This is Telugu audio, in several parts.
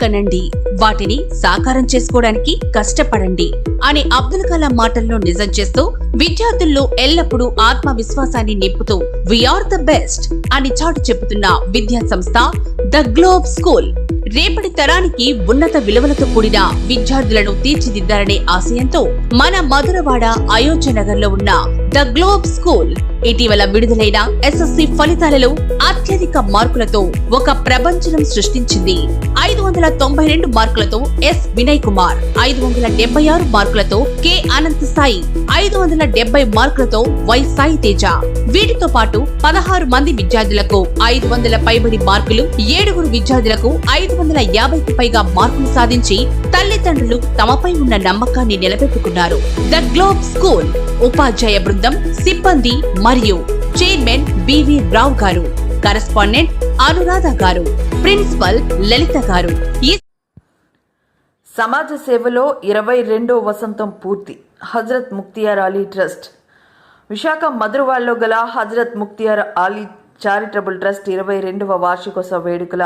కనండి, వాటిని సాకారం చేసుకోవడానికి కష్టపడండి అనే అబ్దుల్ కలాం మాటల్లో నిజం చేస్తూ విద్యార్థుల్లో ఎల్లప్పుడూ ఆత్మవిశ్వాసాన్ని నింపుతూ వీఆర్ ద బెస్ట్ అని చాటు చెబుతున్న విద్యా సంస్థ ద గ్లోబ్ స్కూల్ రేపటి తరానికి ఉన్నత విలువలతో కూడిన విద్యార్థులను తీర్చిదిద్దాలనే ఆశయంతో మన మధురవాడ అయోధ్య నగర్ లో ఉన్న ద గ్లోబ్ స్కూల్ ఇటీవల విడుదలైన ఎస్ఎస్సి ఫలితాలలో అత్యధిక మార్కులతో ఒక ప్రపంచం సృష్టించింది. 592 మార్కులతో ఎస్ వినయ్ కుమార్, 576 మార్కులతో కె అనంత్ సాయి, 570 మార్కులతో వై సాయి తేజ. వీటితో పాటు 16 మంది విద్యార్థులకు 500 పైబడి మార్కులు, 7 విద్యార్థులకు 550కి పైగా మార్కులు సాధించి తల్లిదండ్రులు తమపై ఉన్న నమ్మకాన్ని నిలబెట్టుకున్నారు. ద గ్లోబ్ స్కూల్ ఉపాధ్యాయ బృందం, సిబ్బంది మరియు చైర్మన్ బివి రావు గారు, కరెస్పాండెంట్ అనురాధ గారు, ప్రిన్సిపల్ లలిత గారు. సమాజ సేవలో 22వ వసంతం పూర్తి. హజరత్ ముక్తియార్ అలీ ట్రస్ట్ విశాఖ మధురవాడలో గల హజరత్ ముక్తియార్ అలీ చారిటబుల్ ట్రస్ట్ 22వ వార్షికోత్సవ వేడుకల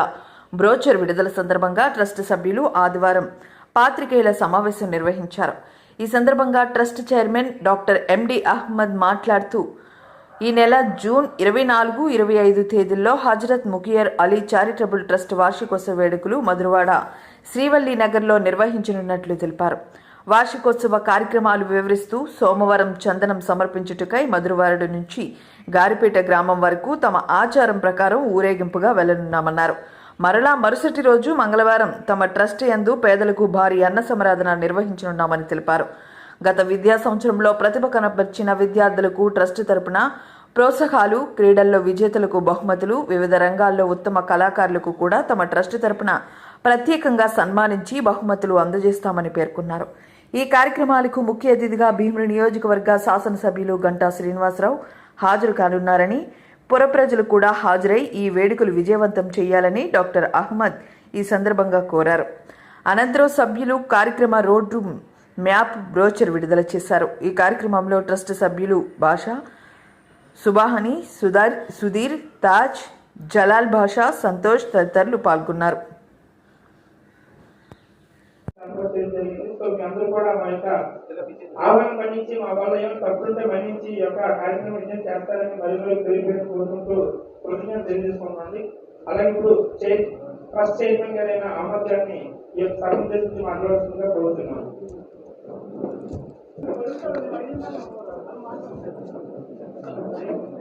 బ్రోచర్ విడుదల సందర్భంగా ట్రస్ట్ సభ్యులు ఆదివారం పాత్రికేయుల సమావేశం నిర్వహించారు. ఈ సందర్భంగా trust chairman doctor MD Ahmed మాట్లాడుతూ, ఈ నెల జూన్ 24, 25 తేదీల్లో హజరత్ ముక్తియార్ అలీ చారిటబుల్ ట్రస్ట్ వార్షికోత్సవ వేడుకలు మధురవాడ శ్రీవల్లి నగర్లో నిర్వహించనున్నట్లు తెలిపారు. వార్షికోత్సవ కార్యక్రమాలు వివరిస్తూ, సోమవారం చందనం సమర్పించుటకై మధురవాడ నుంచి గారిపేట గ్రామం వరకు తమ ఆచారం ప్రకారం ఊరేగింపుగా వెళ్లనున్నామన్నారు. మరలా మరుసటి రోజు మంగళవారం తమ ట్రస్ట్ యందు పేదలకు భారీ అన్న సమరాధన నిర్వహించనున్నామని తెలిపారు. గత విద్యా సంవత్సరంలో ప్రతిభ కనబర్చిన విద్యార్థులకు ట్రస్ట్ తరపున ప్రోత్సాహాలు, క్రీడల్లో విజేతలకు బహుమతులు, వివిధ రంగాల్లో ఉత్తమ కళాకారులకు కూడా తమ ట్రస్ట్ తరపున ప్రత్యేకంగా సన్మానించి బహుమతులు అందజేస్తామని పేర్కొన్నారు. ఈ కార్యక్రమాలకు ముఖ్య అతిథిగా భీమిలి నియోజకవర్గ శాసనసభ్యులు గంటా శ్రీనివాసరావు హాజరు కానున్నారని, పుర ప్రజలు కూడా హాజరై ఈ వేడుకలు విజయవంతం చేయాలని డాక్టర్ అహ్మద్ ఈ సందర్భంగా కోరారు. అనంతరం సభ్యులు కార్యక్రమ రోడ్డు మ్యాప్ బ్రోచర్ విడుదల చేశారు. ఈ కార్యక్రమంలో ట్రస్ట్ సభ్యులు భాషా, సుబాహని, సుధీర్, తాజ్, జలాల్ భాషా, సంతోష్ తదితరులు పాల్గొన్నారు. అందరూ కూడా మా యొక్క ఆహ్వానం మన్నించి, మా వల్ల ఏమైనా తప్పులుంటే మన్నించి ఈ యొక్క కార్యక్రమం విజయం చేస్తారని మరి తెలియజేసి కోరుకుంటూ కృతజ్ఞతలు తెలియజేసుకుంటున్నాండి. అలాగే ఇప్పుడు ఫస్ట్ చైర్మన్ గారైన అహ్మద్ గారిని ఈ యొక్క సభ ఉద్దేశించి మాట్లాడుతుందిగా కోరుతున్నాను.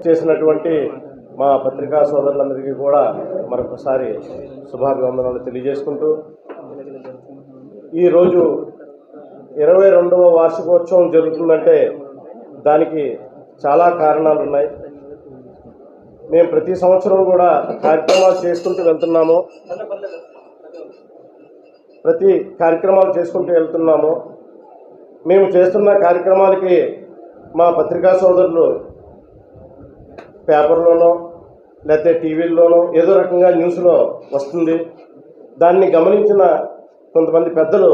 చేసినటువంటి మా పత్రికా సోదరులందరికీ కూడా మరొకసారి శుభాభివందనాలు తెలియజేసుకుంటూ, ఈరోజు 22వ వార్షికోత్సవం జరుగుతుందంటే దానికి చాలా కారణాలు ఉన్నాయి. మేము ప్రతి సంవత్సరం కూడా కార్యక్రమాలు చేసుకుంటూ వెళ్తున్నాము. మేము చేస్తున్న కార్యక్రమాలకి మా పత్రికా సోదరులు పేపర్లోనో లేకపోతే టీవీల్లోనో ఏదో రకంగా న్యూస్లో వస్తుంది. దాన్ని గమనించిన కొంతమంది పెద్దలు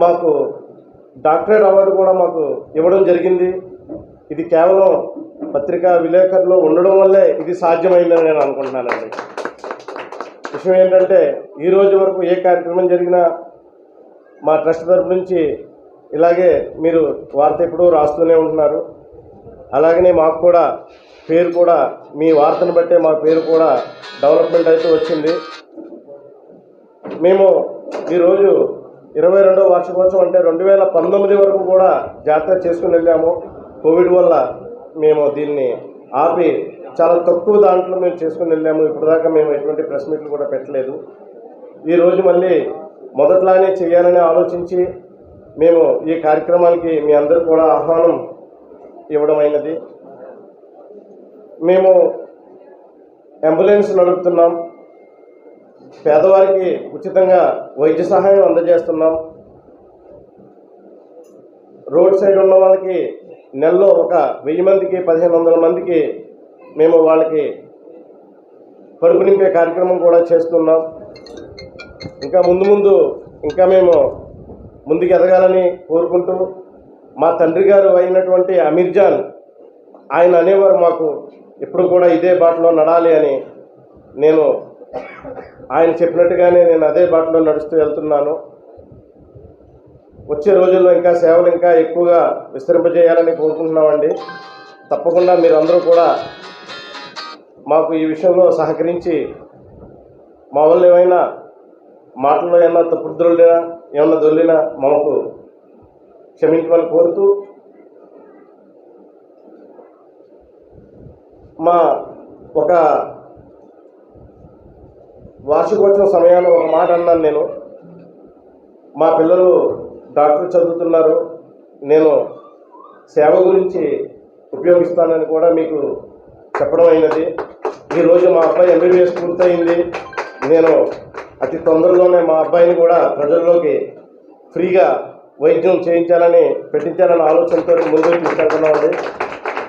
మాకు డాక్టరేట్ అవార్డు కూడా మాకు ఇవ్వడం జరిగింది. ఇది కేవలం పత్రికా విలేకరులు ఉండడం వల్లే ఇది సాధ్యమైందని నేను అనుకుంటున్నానండి. విషయం ఏంటంటే, ఈ రోజు వరకు ఏ కార్యక్రమం జరిగినా మా ట్రస్ట్ తరపు నుంచి ఇలాగే మీరు వార్త ఎప్పుడూ రాస్తూనే ఉంటున్నారు. అలాగనే మాకు కూడా పేరు కూడా మీ వార్తను బట్టే మా పేరు కూడా డెవలప్మెంట్ అయితే వచ్చింది. మేము ఈరోజు 22వ వార్షికోత్సవం అంటే 2019 వరకు కూడా జాతర చేసుకుని వెళ్ళాము. కోవిడ్ వల్ల మేము దీన్ని ఆపి చాలా తక్కువ దాంట్లో మేము చేసుకుని వెళ్ళాము. ఇప్పటిదాకా మేము ఎటువంటి ప్రెస్ మీట్లు కూడా పెట్టలేదు. ఈరోజు మళ్ళీ మొదట్లానే చేయాలని ఆలోచించి మేము ఈ కార్యక్రమానికి మీ అందరూ కూడా ఆహ్వానం ఇవ్వడం అయినది. మేము అంబులెన్స్ నడుపుతున్నాం, పేదవారికి ఉచితంగా వైద్య సహాయం అందజేస్తున్నాం. రోడ్ సైడ్ ఉన్న వాళ్ళకి నెలలో ఒక 1000 మందికి 1500 మందికి మేము వాళ్ళకి కడుపు నింపే కార్యక్రమం కూడా చేస్తున్నాం. ఇంకా ముందు ఇంకా మేము ముందుకు ఎదగాలని కోరుకుంటూ, మా తండ్రి గారు అయినటువంటి అమీర్ జాన్ ఆయన అనేవారు మాకు ఎప్పుడు కూడా ఇదే బాటలో నడాలి అని. నేను ఆయన చెప్పినట్టుగానే నేను అదే బాటలో నడుస్తూ వెళ్తున్నాను. వచ్చే రోజుల్లో ఇంకా సేవలు ఇంకా ఎక్కువగా విస్తరింపజేయాలని కోరుకుంటున్నామండి. తప్పకుండా మీరు అందరూ కూడా మాకు ఈ విషయంలో సహకరించి మా వల్ల ఏమైనా మాటల్లో ఏమైనా తప్పుదొల్లినా ఏమన్నా దొల్లినా మాకు క్షమించమని కోరుతూ, మా ఒక వార్షికోత్సవం సమయాన్ని ఒక మాట అన్నాను నేను. మా పిల్లలు డాక్టర్ చదువుతున్నారు, నేను సేవ గురించి ఉపయోగిస్తానని కూడా మీకు చెప్పడం అయినది. ఈరోజు మా అబ్బాయి ఎంబీబీఎస్ పూర్తయింది. నేను అతి తొందరలోనే మా అబ్బాయిని కూడా ప్రజల్లోకి ఫ్రీగా వైద్యం పెట్టించాలని ఆలోచనతో ముందుకు తీసుకెళ్తున్నామండి.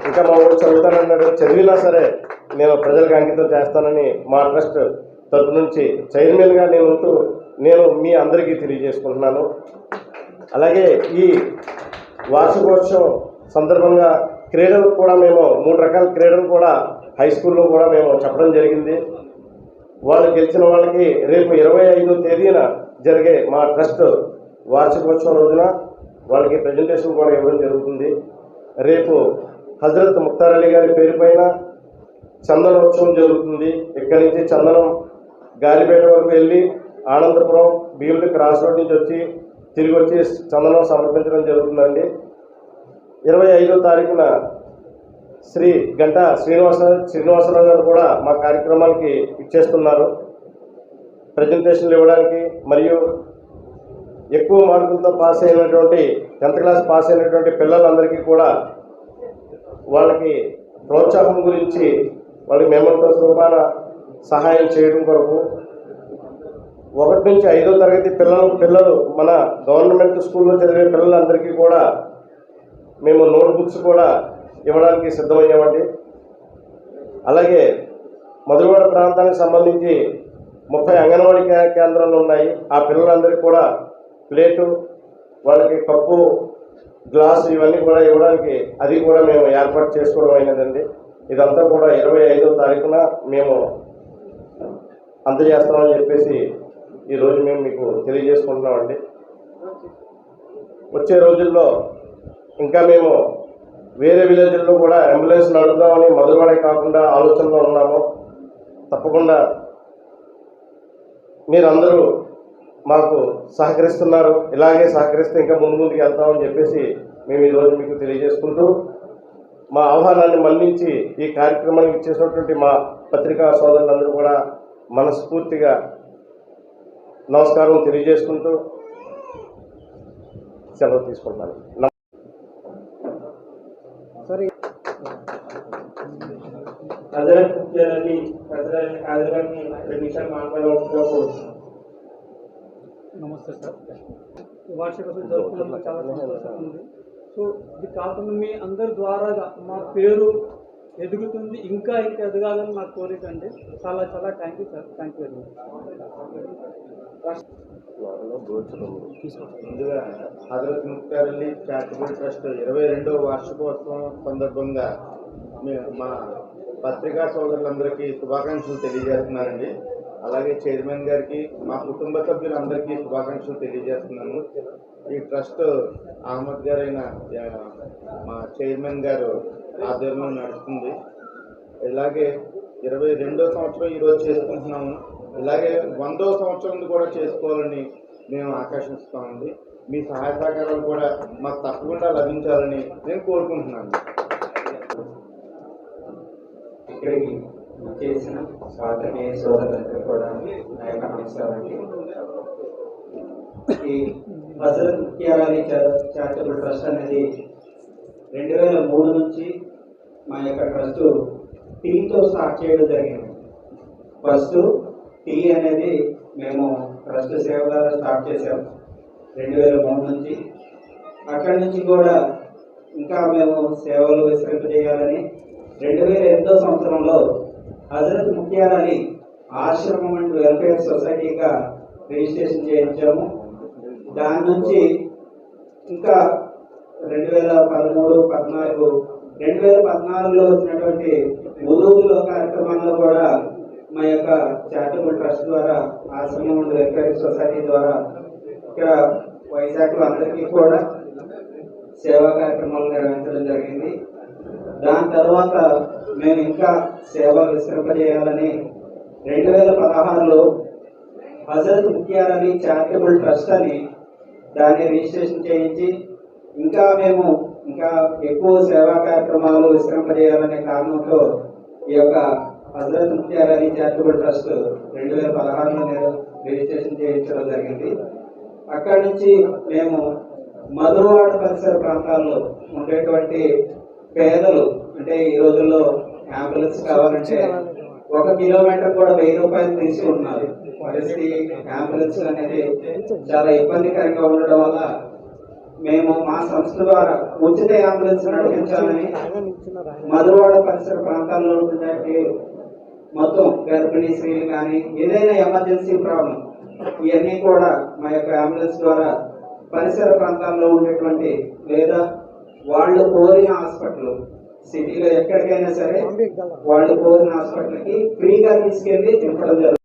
ఇంకా మా ఊరు చదువుతానన్నాడు, చదివినా సరే నేను ప్రజలకు అంకితం చేస్తానని మా ట్రస్ట్ తరపు నుంచి చైర్మన్గా నేను మీ అందరికీ తెలియజేసుకుంటున్నాను. అలాగే ఈ వార్షికోత్సవం సందర్భంగా క్రీడలు కూడా మేము 3 రకాల క్రీడలు కూడా హై స్కూల్లో కూడా మేము చెప్పడం జరిగింది. వాళ్ళు గెలిచిన వాళ్ళకి రేపు 25వ తేదీన జరిగే మా ట్రస్ట్ వార్షికోత్సవం రోజున వాళ్ళకి ప్రజెంటేషన్ కూడా ఇవ్వడం జరుగుతుంది. రేపు హజరత్ ముఖ్తార్ అలీ గారి పేరు పైన చందనోత్సవం జరుగుతుంది. ఇక్కడి నుంచి చందనం గాలిపేట వరకు వెళ్ళి ఆనందపురం భీముడి క్రాస్ రోడ్ నుంచి తిరిగి వచ్చి చందనం సమర్పించడం జరుగుతుందండి. 25వ తారీఖున శ్రీ గంటా శ్రీనివాసరావు గారు కూడా మా కార్యక్రమానికి ఇచ్చేస్తున్నారు ప్రజెంటేషన్లు ఇవ్వడానికి. మరియు ఎక్కువ మార్కులతో పాస్ అయినటువంటి 10th క్లాస్ పాస్ అయినటువంటి పిల్లలందరికీ కూడా వాళ్ళకి ప్రోత్సాహం గురించి వాళ్ళకి మెమోటోస్ రూపాన సహాయం చేయడం కొరకు 1 నుంచి 5వ తరగతి పిల్లలు మన గవర్నమెంట్ స్కూల్లో చదివే పిల్లలందరికీ కూడా మేము నోట్బుక్స్ కూడా ఇవ్వడానికి సిద్ధమయ్యామండి. అలాగే మధురవాడ ప్రాంతానికి సంబంధించి 30 అంగన్వాడీ కేంద్రాలు ఉన్నాయి. ఆ పిల్లలందరికీ కూడా ప్లేటు, వాళ్ళకి కప్పు, గ్లాసు ఇవన్నీ కూడా ఇవ్వడానికి అది కూడా మేము ఏర్పాటు చేసుకోవడం అయినదండి. ఇదంతా కూడా 25వ తారీఖున మేము అందజేస్తామని చెప్పేసి ఈరోజు మేము మీకు తెలియజేసుకుంటున్నామండి. వచ్చే రోజుల్లో ఇంకా మేము వేరే విలేజ్ల్లో కూడా అంబులెన్స్ నడుపుదామని మధురవాడే కాకుండా ఆలోచనలో ఉన్నాము. తప్పకుండా మీరందరూ మాకు సహకరిస్తున్నారు. ఇలాగే సహకరిస్తే ఇంకా ముందుకు వెళ్తామని చెప్పేసి మేము ఈరోజు మీకు తెలియజేసుకుంటూ, మా ఆహ్వానాన్ని మన్నించి ఈ కార్యక్రమానికి ఇచ్చేసినటువంటి మా పత్రికా సోదరులందరూ కూడా మనస్ఫూర్తిగా నమస్కారం తెలియజేసుకుంటూ సెలవు తీసుకుంటాను. హజరత్ ముఖ్తార్ అలీ గారిని 2 నిమిషాలు మాట్లాడవలసిందిగా కోరుతున్నాను. నమస్తే సార్. వార్షికోత్సవం జరుపుకోవడం చాలా సంతోషంగా ఉంది. సో ఇది కాకుండా మీ అందరి ద్వారా మా పేరు ఎదుగుతుంది, ఇంకా ఎదగాలని నా కోరిక అండి. చాలా చాలా thank you sir. Thank you very much. ముందుగా హజరత్ ముఖ్తార్ అలీ చారిటబుల్ ట్రస్ట్ 22వ వార్షికోత్సవం సందర్భంగా మా పత్రికా సోదరులందరికీ శుభాకాంక్షలు తెలియజేస్తున్నానండి. అలాగే చైర్మన్ గారికి, మా కుటుంబ సభ్యులందరికీ శుభాకాంక్షలు తెలియజేస్తున్నాను. ఈ ట్రస్ట్ అహ్మద్ గారైన మా చైర్మన్ గారు ఆధ్వర్యంలో నడుస్తుంది. ఇలాగే 22వ సంవత్సరం ఈరోజు చేసుకుంటున్నాము. ఇలాగే 100వ సంవత్సరం కూడా చేసుకోవాలని మేము ఆకాంక్షిస్తామండి. మీ సహాయ సహకారాలు కూడా మాకు తప్పకుండా లభించాలని నేను కోరుకుంటున్నాను. ఇక్కడికి చేసిన స్వాతంత్ర్య సోదరులందరూ కూడా నా యొక్క నమస్కారాన్ని. ఈ హజరత్ ముఖ్తార్ అలీ చారిటబుల్ ట్రస్ట్ అనేది 2003 నుంచి మా యొక్క ట్రస్ట్ టీతో స్టార్ట్ చేయడం జరిగింది. ఫస్ట్ టీ అనేది మేము ట్రస్ట్ సేవ ద్వారా స్టార్ట్ చేసాము 2003 నుంచి. అక్కడి నుంచి కూడా ఇంకా మేము సేవలు విస్తరింపజేయాలని 2008వ సంవత్సరంలో హజరత్ ముఖ్తార్ అలీ ఆశ్రమం అండ్ వెల్ఫేర్ సొసైటీగా రిజిస్ట్రేషన్ చేయించాము. దాని నుంచి ఇంకా 2013, 2014లో వచ్చినటువంటి ఉదూలో కార్యక్రమంలో కూడా మా యొక్క చారిటబుల్ ట్రస్ట్ ద్వారా ఆశ్రమం ఉండే వెల్ఫేర్ సొసైటీ ద్వారా ఇక్కడ వైజాగ్లో అందరికీ కూడా సేవా కార్యక్రమాలు నిర్వహించడం జరిగింది. దాని తర్వాత మేము ఇంకా సేవలు విస్తరింపజేయాలని 2016లో హజరత్ ముఖ్తియార్ అలీ చారిటబుల్ ట్రస్ట్ అని దాన్ని రిజిస్ట్రేషన్ చేయించి ఇంకా ఎక్కువ సేవా కార్యక్రమాలు విస్తరింపజేయాలనే కారణంతో ఈ యొక్క హజరత్ ముఖ్తియార్ అలీ చారిటబుల్ ట్రస్ట్ 2016లో రిజిస్ట్రేషన్ చేయించడం జరిగింది. అక్కడి నుంచి మేము మధురవాడ పరిసర ప్రాంతాల్లో ఉండేటువంటి పేదలు, అంటే ఈ రోజుల్లో అంబులెన్స్ కావాలంటే 1 కిలోమీటర్ కూడా 1000 రూపాయలు తీసి ఉన్నారు. పరిస్థితి అంబులెన్స్ అనేది చాలా ఇబ్బందికరంగా ఉండడం వల్ల మేము మా సంస్థ ద్వారా ఉచిత అంబులెన్స్ నడిపించాలని మధురవాడ పరిసర ప్రాంతాల్లో ఉన్నటువంటి మొత్తం గర్భిణీ స్త్రీలు కానీ ఏదైనా ఎమర్జెన్సీ ప్రాబ్లం ఇవన్నీ కూడా మా యొక్క అంబులెన్స్ ద్వారా పరిసర ప్రాంతాల్లో ఉండేటువంటి లేదా వాళ్ళు కోరిన హాస్పిటల్, సిటీలో ఎక్కడికైనా సరే వాళ్ళు కోరిన హాస్పిటల్కి ఫ్రీగా తీసుకెళ్లి తిప్పడం జరుగుతుంది.